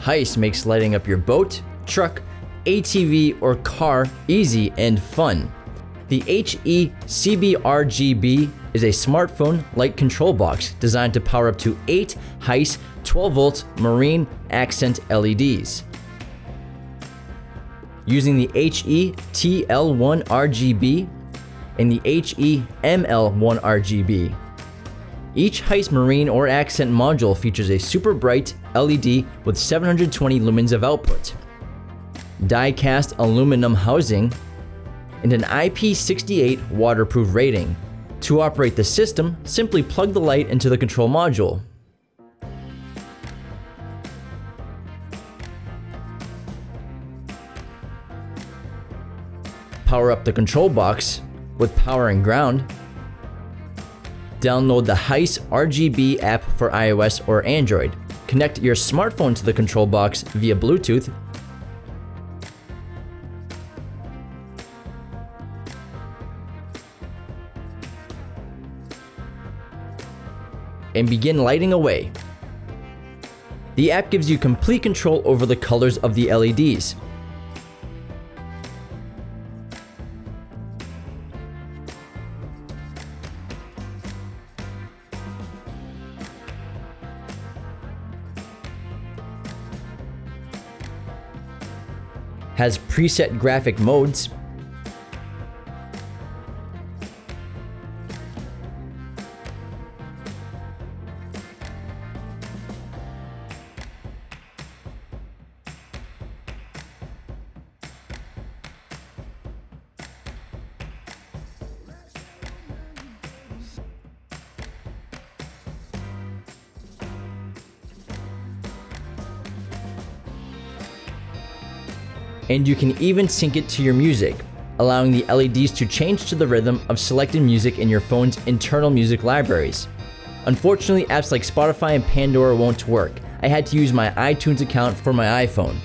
Heise makes lighting up your boat, truck, ATV, or car easy and fun. The HE-CBRGB is a smartphone light control box designed to power up to 8 Heise 12-volt marine accent LEDs. Using the HE-TL1 RGB and the HE-ML1 RGB. Each Heise marine or accent module features a super bright LED with 720 lumens of output, die-cast aluminum housing, and an IP68 waterproof rating. To operate the system, simply plug the light into the control module. Power up the control box with power and ground. Download the Heise RGB app for iOS or Android. Connect your smartphone to the control box via Bluetooth. And begin lighting away. The app gives you complete control over the colors of the LEDs. Has preset graphic modes, and you can even sync it to your music, allowing the LEDs to change to the rhythm of selected music in your phone's internal music libraries. Unfortunately, apps like Spotify and Pandora won't work. I had to use my iTunes account for my iPhone.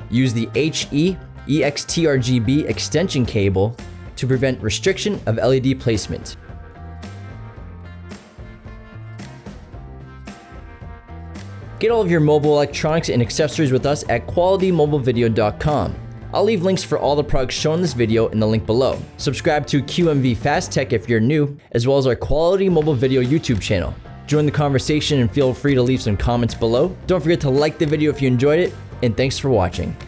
Use the HE-EXTRGB extension cable to prevent restriction of LED placement. Get all of your mobile electronics and accessories with us at qualitymobilevideo.com. I'll leave links for all the products shown in this video in the link below. Subscribe to QMV Fast Tech if you're new, as well as our Quality Mobile Video YouTube channel. Join the conversation and feel free to leave some comments below. Don't forget to like the video if you enjoyed it, and thanks for watching.